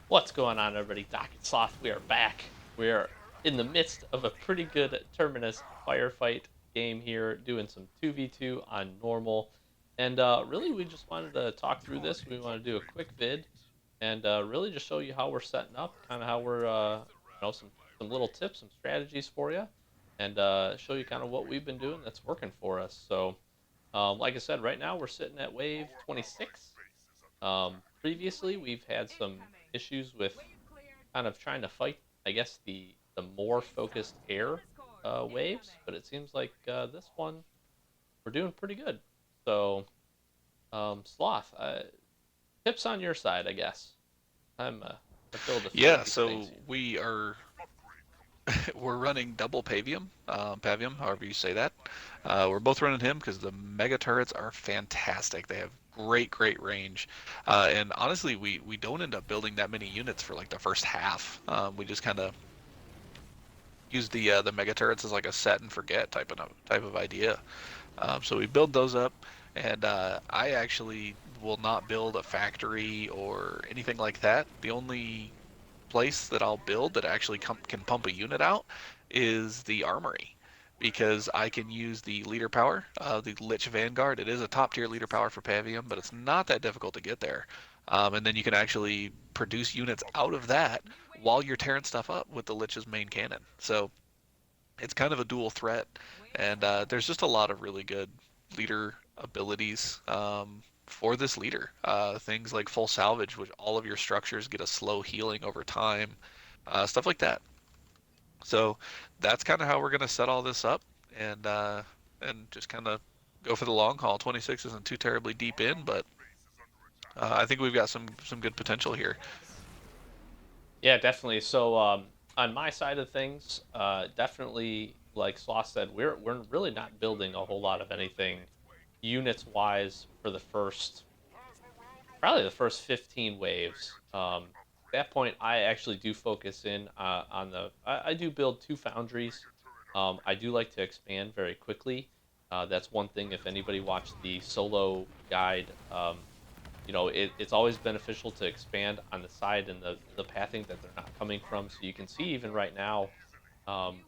What's going on, everybody? Doc and Sloth, we are back. We are in the midst of a pretty good Terminus Firefight game here, doing some 2v2 on normal. And really, we just wanted to talk through this. We want to do a quick vid and really just show you how we're setting up, kind of how we're, some little tips, some strategies for you, and show you kind of what we've been doing that's working for us. So, like I said, right now we're sitting at wave 26. Previously, we've had some issues with kind of trying to fight, I guess, the more focused air waves, but it seems like this one we're doing pretty good. So, Sloth, tips on your side, I guess. I feel the feel Yeah, these things so here. we're running double Pavium, however you say that. We're both running him because the mega turrets are fantastic. They have great range, and honestly, we don't end up building that many units for like the first half. We just kind of use the mega turrets as like a set and forget type of idea. So we build those up, and I actually will not build a factory or anything like that. The only place that I'll build that actually can pump a unit out is the armory, because I can use the leader power, the Lich Vanguard. It is a top tier leader power for Pavium, but it's not that difficult to get there. And then you can actually produce units out of that while you're tearing stuff up with the Lich's main cannon. So it's kind of a dual threat, and there's just a lot of really good leader abilities for this leader. Things like full salvage, which all of your structures get a slow healing over time, stuff like that. So that's kind of how we're going to set all this up, and just kind of go for the long haul. 26 isn't too terribly deep in, but I think we've got some good potential here. Yeah, definitely. So on my side of things, definitely like Sloth said, we're really not building a whole lot of anything units wise for the first probably the first 15 waves. At that point, I actually do focus in on the. I do build two foundries. I do like to expand very quickly. That's one thing. If anybody watched the solo guide, it's always beneficial to expand on the side and the pathing that they're not coming from. So you can see even right now, um,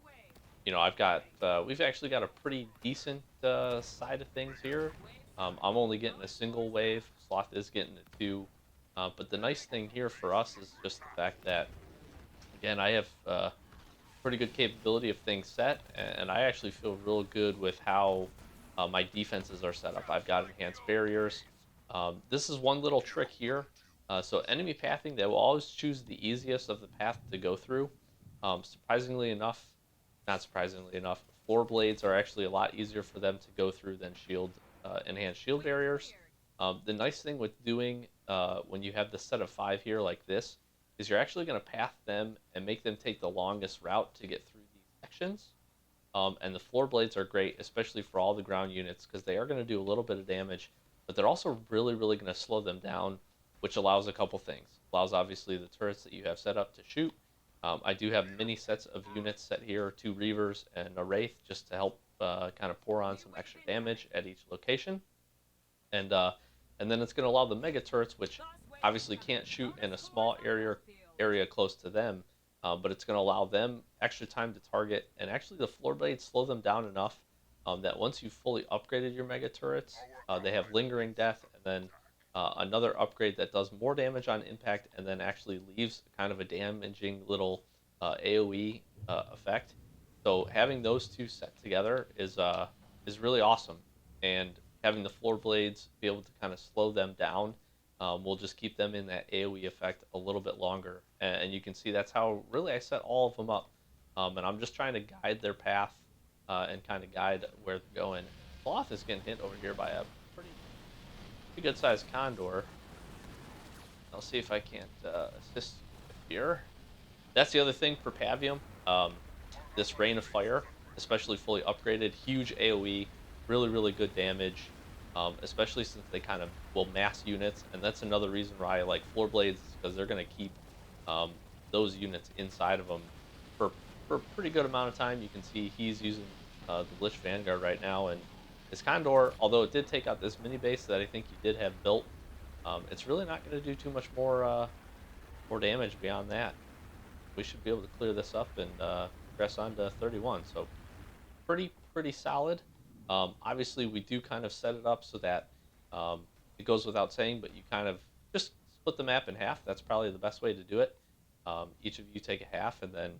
I've got we've actually got a pretty decent side of things here. I'm only getting a single wave. Sloth is getting a two. But the nice thing here for us is just the fact that again I have pretty good capability of things set, and I actually feel real good with how my defenses are set up. I've got enhanced barriers. This is one little trick here. So enemy pathing, they will always choose the easiest of the path to go through. Surprisingly enough, not surprisingly enough, floor blades are actually a lot easier for them to go through than enhanced shield barriers. The nice thing with doing when you have the set of five here like this is you're actually going to path them and make them take the longest route to get through these sections. And the floor blades are great, especially for all the ground units, because they are going to do a little bit of damage, but they're also really going to slow them down, which allows a couple things. Allows obviously the turrets that you have set up to shoot. I do have many sets of units set here, two Reavers and a Wraith, just to help kind of pour on some extra damage at each location. And uh, and then it's going to allow the mega turrets, which obviously can't shoot in a small area close to them, but it's going to allow them extra time to target. And actually, the floor blades slow them down enough that once you've fully upgraded your mega turrets, they have lingering death, and then another upgrade that does more damage on impact, and then actually leaves kind of a damaging little AOE effect. So having those two set together is really awesome, and having the floor blades be able to kind of slow them down will just keep them in that AOE effect a little bit longer. And you can see that's how really I set all of them up. And I'm just trying to guide their path and kind of guide where they're going. Sloth is getting hit over here by a pretty good sized condor. I'll see if I can't assist here. That's the other thing for Pavium. This Rain of Fire, especially fully upgraded, huge AoE, really good damage. Especially since they kind of will mass units, and that's another reason why I like floor blades, because they're going to keep um, those units inside of them for a pretty good amount of time. You can see he's using the Lich Vanguard right now, and his Condor, although it did take out this mini base that I think he did have built, it's really not going to do too much more more damage beyond that. We should be able to clear this up and progress on to 31. So pretty solid. Obviously, we do kind of set it up so that it goes without saying, but you kind of just split the map in half. That's probably the best way to do it. Each of you take a half, and then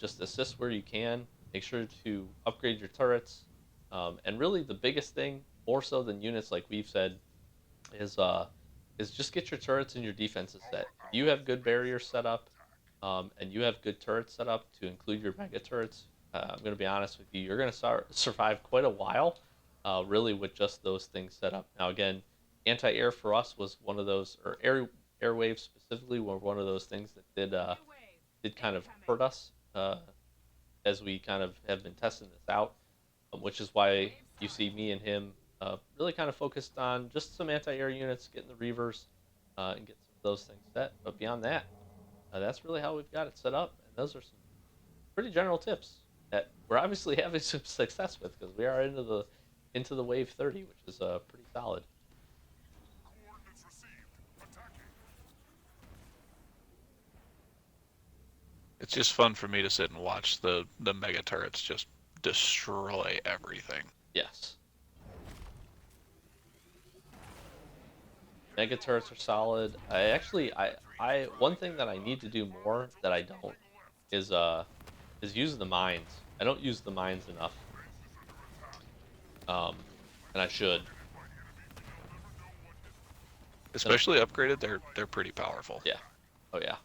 just assist where you can. Make sure to upgrade your turrets, and really the biggest thing, more so than units, like we've said, is just get your turrets and your defenses set. If you have good barriers set up, and you have good turrets set up to include your mega turrets, I'm going to be honest with you, you're going to survive quite a while, really, with just those things set up. Now, again, anti-air for us was one of those, or airwaves specifically, were one of those things that did kind of hurt us, as we kind of have been testing this out, which is why you see me and him really kind of focused on just some anti-air units, getting the reavers, and get some of those things set. But beyond that, that's really how we've got it set up, and those are some pretty general tips that we're obviously having some success with because we are into the wave 30, which is pretty solid. It's just fun for me to sit and watch the mega turrets just destroy everything. Yes, mega turrets are solid. I one thing that I need to do more that I don't is use the mines. I don't use the mines enough, um, and I should. And Especially upgraded, they're pretty powerful. yeah, oh yeah.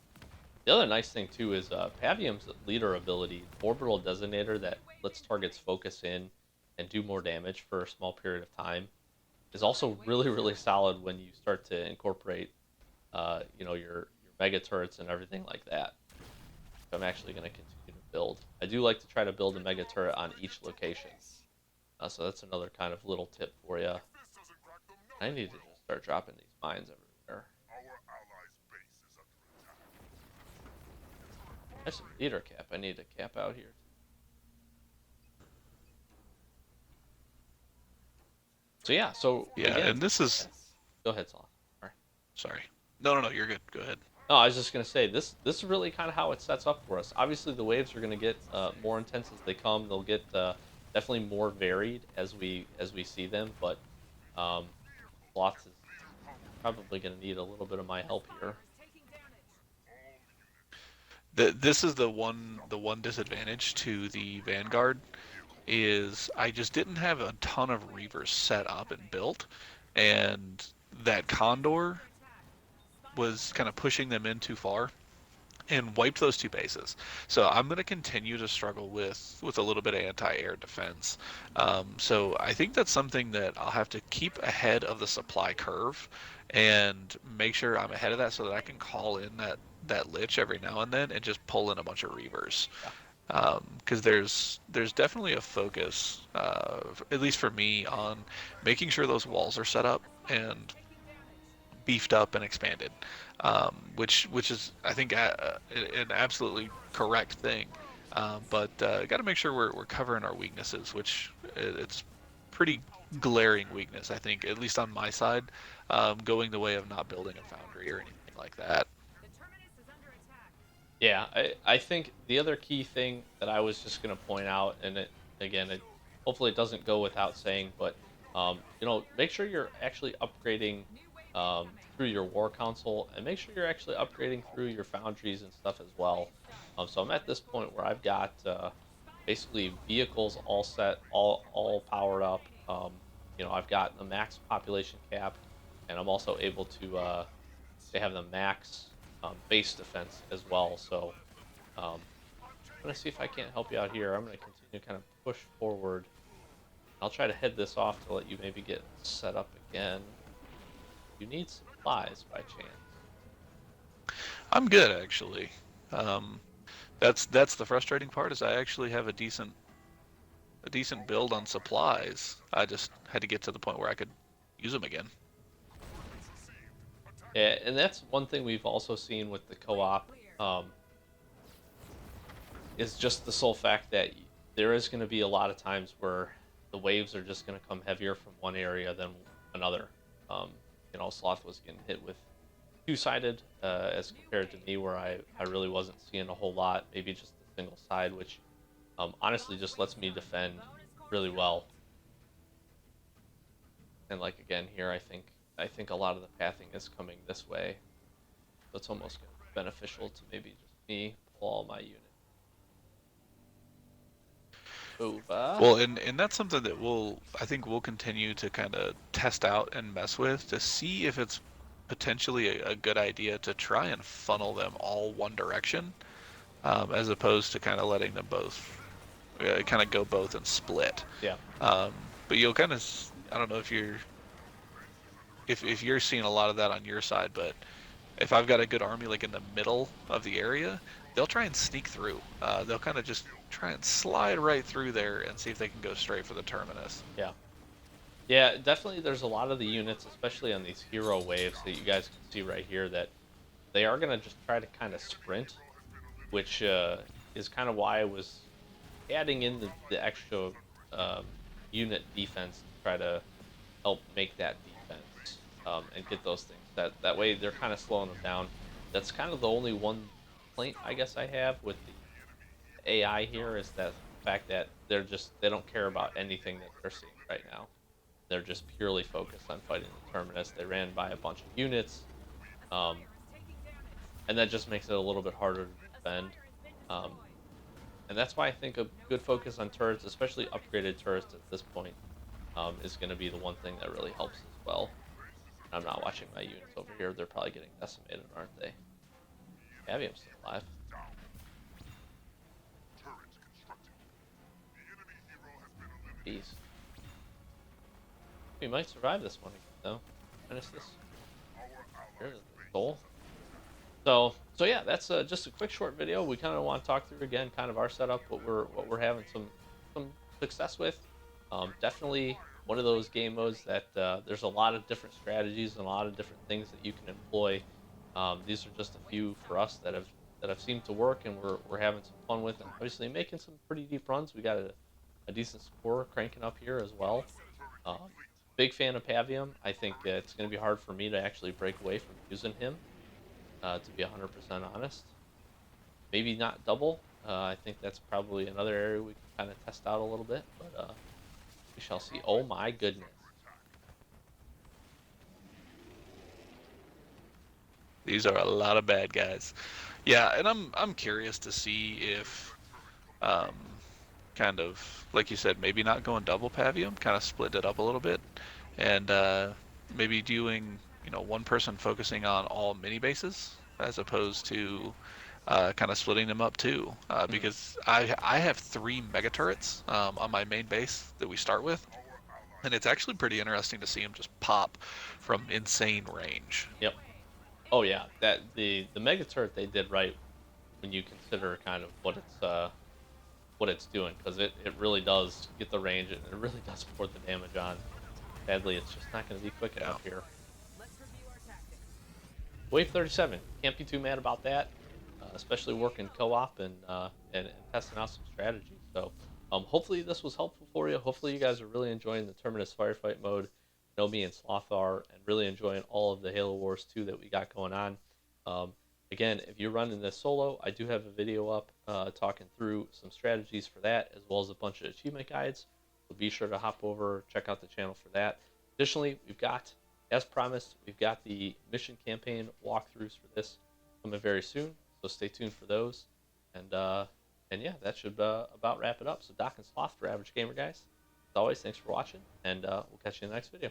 The other nice thing too is Pavium's leader ability, orbital designator that lets targets focus in and do more damage for a small period of time, is also really solid when you start to incorporate, your mega turrets and everything like that. I'm actually going to continue to build. I do like to try to build a mega turret on each location, so that's another kind of little tip for you. I need to just start dropping these mines everywhere. There's some leader cap. I need a cap out here. So yeah, so Yeah, again, and this yeah. is Go ahead, Salah. All right. sorry. No, you're good. Go ahead. No, I was just gonna say this is really kind of how it sets up for us. Obviously, the waves are gonna get more intense as they come. They'll get definitely more varied as we see them, but um, Sloth is probably gonna need a little bit of my help here. This is the one disadvantage to the Vanguard is I just didn't have a ton of Reavers set up and built, and that Condor was kind of pushing them in too far and wiped those two bases. So I'm going to continue to struggle with a little bit of anti-air defense. So I think that's something that I'll have to keep ahead of the supply curve and make sure I'm ahead of that so that I can call in that lich every now and then and just pull in a bunch of reavers. Yeah. Because there's definitely a focus, at least for me, on making sure those walls are set up and beefed up and expanded, which is I think an absolutely correct thing. But got to make sure we're covering our weaknesses, which it's pretty glaring weakness I think, at least on my side, going the way of not building a foundry or anything like that. Yeah, I think the other key thing that I was just going to point out, and hopefully it doesn't go without saying, but make sure you're actually upgrading through your war console, and make sure you're actually upgrading through your foundries and stuff as well. So I'm at this point where I've got basically vehicles all set, all powered up. I've got the max population cap, and I'm also able to have the max base defense as well. So I'm gonna see if I can't help you out here. I'm gonna continue to kind of push forward. I'll try to head this off to let you maybe get set up again. You need supplies by chance? I'm good actually. Um, that's the frustrating part is I actually have a decent build on supplies. I just had to get to the point where I could use them again. Yeah, and that's one thing we've also seen with the co-op, is just the sole fact that there is going to be a lot of times where the waves are just going to come heavier from one area than another. Sloth was getting hit with two-sided as compared to me, where I really wasn't seeing a whole lot. Maybe just a single side, which honestly just lets me defend really well. And like again here, I think a lot of the pathing is coming this way, so it's almost going to be beneficial to maybe just me pull all my units over. Well, and that's something that I think we'll continue to kind of test out and mess with to see if it's potentially a good idea to try and funnel them all one direction, as opposed to kind of letting them both kind of go both and split. Yeah. Um, but you'll kind of, I don't know if you're seeing a lot of that on your side, but if I've got a good army like in the middle of the area, they'll try and sneak through. They'll kind of just try and slide right through there and see if they can go straight for the terminus. Yeah. Yeah, definitely there's a lot of the units, especially on these hero waves that you guys can see right here, that they are going to just try to kind of sprint, which is kind of why I was adding in the extra um, unit defense to try to help make that defense and get those things. That way they're kind of slowing them down. That's kind of the only one complaint I guess I have with the AI here is that fact that they don't care about anything that they're seeing right now. They're just purely focused on fighting the Terminus. They ran by a bunch of units, um, and that just makes it a little bit harder to defend. Um, and that's why I think a good focus on turrets, especially upgraded turrets at this point, is going to be the one thing that really helps as well. I'm not watching my units over here. They're probably getting decimated, aren't they? Avium's still alive. Jeez. We might survive this one again, though. Minus this. Here's the soul. So yeah, that's just a quick short video. We kind of want to talk through again, kind of our setup, what we're having some success with. Definitely one of those game modes that there's a lot of different strategies and a lot of different things that you can employ. These are just a few for us that have seemed to work, and we're having some fun with, and obviously making some pretty deep runs. We got a decent score cranking up here as well. Um, Big fan of Pavium. I think it's going to be hard for me to actually break away from using him. To be 100% honest, maybe not double. I think that's probably another area we can kind of test out a little bit, but we shall see. Oh my goodness! These are a lot of bad guys. Yeah, and I'm curious to see if um, kind of like you said, maybe not going double Pavium, kind of split it up a little bit, and maybe doing one person focusing on all mini bases as opposed to kind of splitting them up too. Hmm. Because I have 3 mega turrets on my main base that we start with, and it's actually pretty interesting to see them just pop from insane range. Yep. Oh yeah, that the mega turret they did right when you consider kind of what it's doing, because it really does get the range and it really does pour the damage on. Sadly, it's just not going to be quick Yeah. enough here. Wave 37. Can't be too mad about that, especially working co-op and testing out some strategies. So hopefully this was helpful for you. Hopefully you guys are really enjoying the Terminus Firefight mode. I know me and Sloth are, and really enjoying all of the Halo Wars 2 that we got going on. Um, Again, if you're running this solo, I do have a video up talking through some strategies for that, as well as a bunch of achievement guides. So be sure to hop over, check out the channel for that. Additionally, we've got, as promised, we've got the mission campaign walkthroughs for this coming very soon. So stay tuned for those. And yeah, that should about wrap it up. So Doc and Sloth for Average Gamer, guys. As always, thanks for watching, and we'll catch you in the next video.